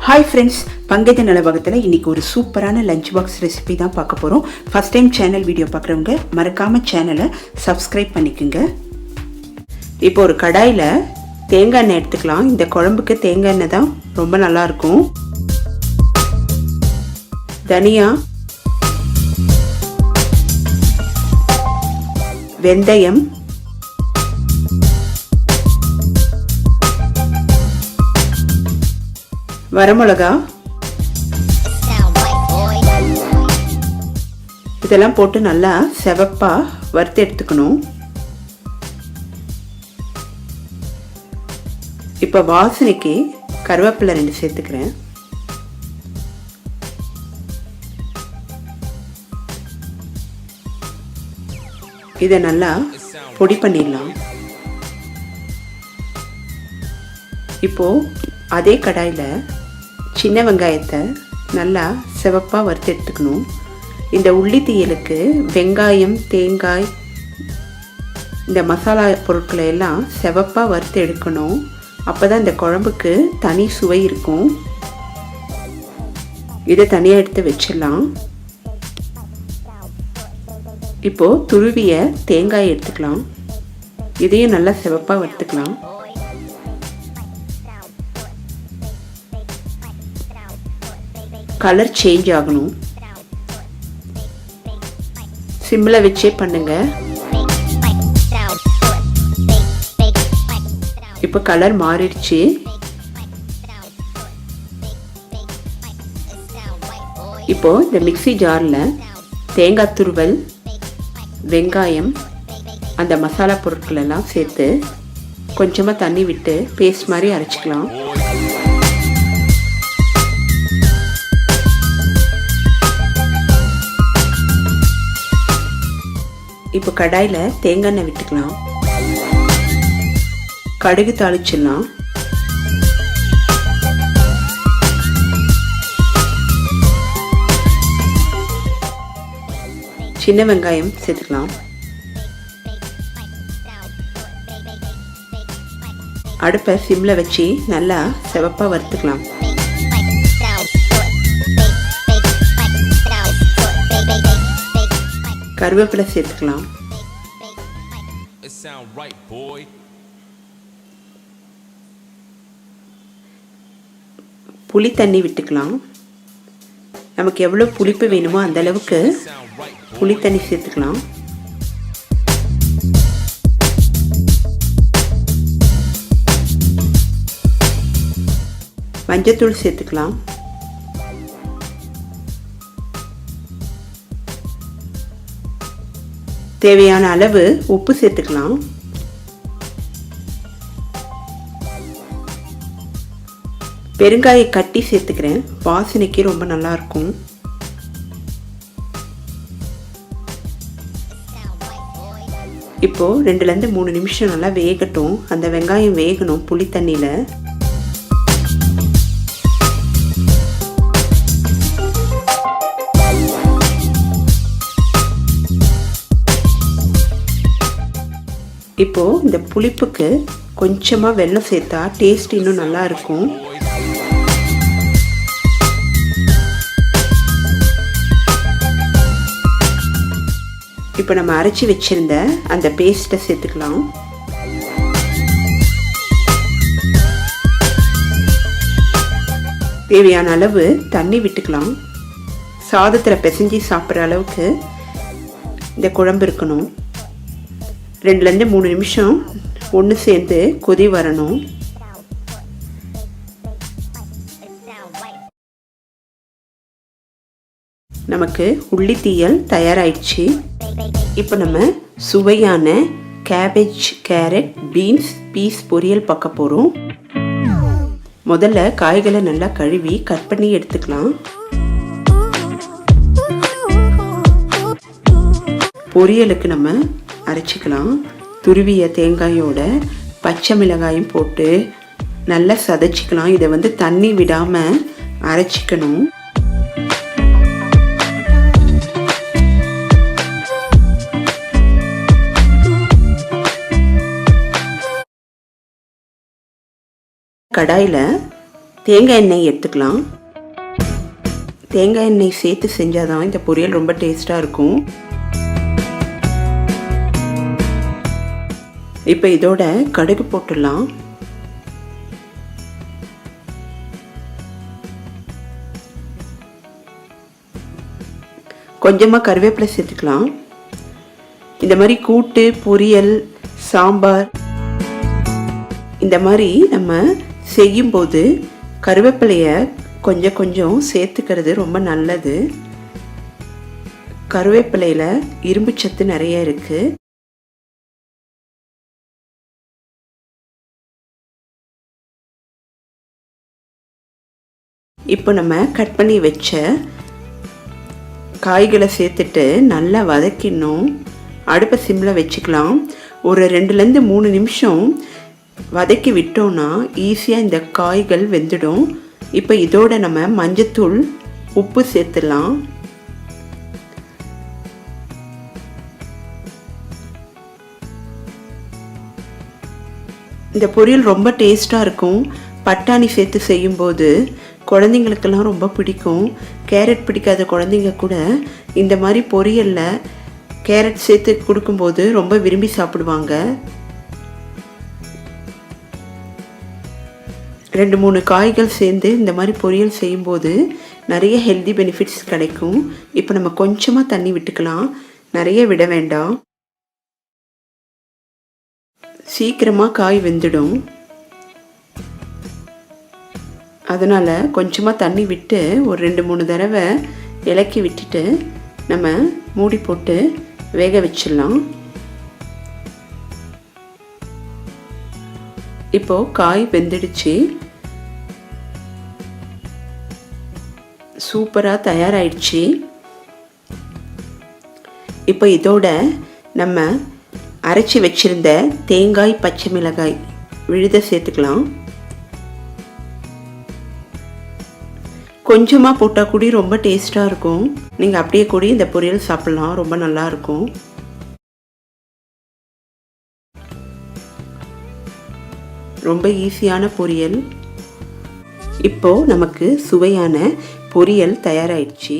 Hi friends, Pankaj Nalabagathila இன்னைக்கு ஒரு சூப்பரான லஞ்ச் பாக்ஸ் ரெசிபி தான் பார்க்க போறோம். ஃபர்ஸ்ட் டைம் சேனல் வீடியோ பார்க்குறவங்க மறக்காம சேனலை சப்ஸ்கிரைப் பண்ணிக்கங்க. இப்போ ஒரு கடாயில தேங்காய் எண்ணெய் எடுத்துக்கலாம். இந்த குழம்புக்கு தேங்காய் எண்ணெய் தான் ரொம்ப நல்லா இருக்கும். தனியா, வெந்தயம், வரமிளகா இதெல்லாம் போட்டு நல்லா செவப்பா வறுத்து எடுத்துக்கணும். இப்போ வாசனைக்கு கருவேப்பிலை 2 சேர்த்துக்கிறேன். இதை நல்லா பொடி பண்ணிடலாம். இப்போ அதே கடாயில் சின்ன வெங்காயத்தை நல்லா செவப்பாக வறுத்து எடுத்துக்கணும். இந்த உள்ளி தீயலுக்கு வெங்காயம், தேங்காய், இந்த மசாலா பொருட்களை எல்லாம் செவப்பாக வறுத்து எடுக்கணும். அப்போ தான் இந்த குழம்புக்கு தனி சுவை இருக்கும். இதை தனியாக எடுத்து வச்சிடலாம். இப்போது துருவிய தேங்காய் எடுத்துக்கலாம். இதையும் நல்லா செவப்பாக வறுத்துக்கலாம். கலர் சேஞ்ச் ஆகணும். சிம்மில் வச்சே பண்ணுங்க. இப்போ கலர் மாறிடுச்சு. இப்போ இந்த மிக்ஸி ஜாரில் தேங்காய் துருவல், வெங்காயம், அந்த மசாலா பொருட்கள் எல்லாம் சேர்த்து கொஞ்சமாக தண்ணி விட்டு பேஸ்ட் மாதிரி அரைச்சிக்கலாம். இப்போ கடாயில் தேங்காய் எண்ணெய் விட்டுக்கலாம். கடுகு தாளிச்சிடலாம். சின்ன வெங்காயம் சேர்த்துக்கலாம். அடுப்பை சிம்மில் வச்சு நல்லா செவப்பாக வறுத்துக்கலாம். கருவேப்பிலை சேர்த்துக்கலாம். புளி தண்ணி விட்டுக்கலாம். நமக்கு எவ்வளோ புளிப்பு வேணுமோ அந்த அளவுக்கு புளி தண்ணி சேர்த்துக்கலாம். மஞ்சத்தூள் சேர்த்துக்கலாம். தேவையான அளவு உப்பு சேர்த்துக்கலாம். பெருங்காய கட்டி சேர்த்துக்கிறேன். வாசனைக்கு ரொம்ப நல்லா இருக்கும். இப்போ 2லேருந்து 3 நிமிஷம் நல்லா வேகட்டும். அந்த வெங்காயம் வேகணும் புளி தண்ணியில். இப்போ இந்த புளிப்புக்கு கொஞ்சமாக வெல்லம் சேர்த்தா டேஸ்ட் இன்னும் நல்லா இருக்கும். இப்போ நம்ம அரைச்சி வச்சிருந்த அந்த பேஸ்ட்டை சேர்த்துக்கலாம். தேவையான அளவு தண்ணி விட்டுக்கலாம். சாதத்தில் பிசைஞ்சி சாப்பிட்ற அளவுக்கு இந்த குழம்பு இருக்கணும். 2லேருந்து 3 நிமிஷம் ஒன்று சேர்ந்து கொதி வரணும். நமக்கு உள்ளி தீயல் தயாராகிடுச்சு. இப்போ நம்ம சுவையான கேபேஜ், கேரட், பீன்ஸ், பீஸ் பொரியல் பார்க்க போகிறோம். முதல்ல காய்களை நல்லா கழுவி கட் பண்ணி எடுத்துக்கலாம். பொரியலுக்கு நம்ம அரைச்சிக்கலாம். துருவிய தேங்காயோட பச்சை மிளகாயும் போட்டு நல்லா சதைச்சிக்கலாம். இதை தண்ணி விடாமல் அரைச்சிக்கணும். கடாயில் தேங்காய் எண்ணெய் எடுத்துக்கலாம். தேங்காய் எண்ணெய் சேர்த்து செஞ்சால் தான் இந்த பொரியல் ரொம்ப டேஸ்ட்டாக இருக்கும். இப்போ இதோட கடுகு போட்டுடலாம். கொஞ்சமாக கருவேப்பிலை சேர்த்துக்கலாம். இந்த மாதிரி கூட்டு, பொரியல், சாம்பார் இந்த மாதிரி நம்ம செய்யும்போது கருவேப்பிலையை கொஞ்சம் கொஞ்சம் சேர்த்துக்கிறது ரொம்ப நல்லது. கருவேப்பிலையில் இரும்பு சத்து நிறைய இருக்குது. இப்போ நம்ம கட் பண்ணி வச்ச காய்களை சேர்த்துட்டு நல்லா வதக்கிடணும். அடுப்பை சிம்மில் வச்சுக்கலாம். ஒரு 2லேருந்து 3 நிமிஷம் வதக்கி விட்டோன்னா ஈஸியாக இந்த காய்கள் வெந்துடும். இப்போ இதோட நம்ம மஞ்சத்தூள், உப்பு சேர்த்துடலாம். இந்த பொரியல் ரொம்ப டேஸ்ட்டாக இருக்கும். பட்டாணி சேர்த்து செய்யும்போது குழந்தைங்களுக்கெல்லாம் ரொம்ப பிடிக்கும். கேரட் பிடிக்காத குழந்தைங்க கூட இந்த மாதிரி பொரியலில் கேரட் சேர்த்து கொடுக்கும்போது ரொம்ப விரும்பி சாப்பிடுவாங்க. 2-3 காய்கள் சேர்ந்து இந்த மாதிரி பொரியல் செய்யும்போது நிறைய ஹெல்தி பெனிஃபிட்ஸ் கிடைக்கும். இப்போ நம்ம கொஞ்சமாக தண்ணி விட்டுக்கலாம், நிறைய விட வேண்டாம். சீக்கிரமாக காய் வெந்துடும். அதனால் கொஞ்சமாக தண்ணி விட்டு ஒரு 2-3 தடவை இலக்கி விட்டுட்டு நம்ம மூடி போட்டு வேக வச்சிடலாம். இப்போது காய் வெந்துடுச்சு. சூப்பராக தயாராகிடுச்சு. இப்போ இதோட நம்ம அரைச்சி வச்சிருந்த தேங்காய், பச்சை மிளகாய் விழுத சேர்த்துக்கலாம். கொஞ்சமாக போட்டால் கூடி ரொம்ப டேஸ்ட்டாக இருக்கும். நீங்கள் அப்படியே கூடி இந்த பொரியல் சாப்பிட்லாம், ரொம்ப நல்லாயிருக்கும். ரொம்ப ஈஸியான பொரியல். இப்போது நமக்கு சுவையான பொரியல் தயாராகிடுச்சு.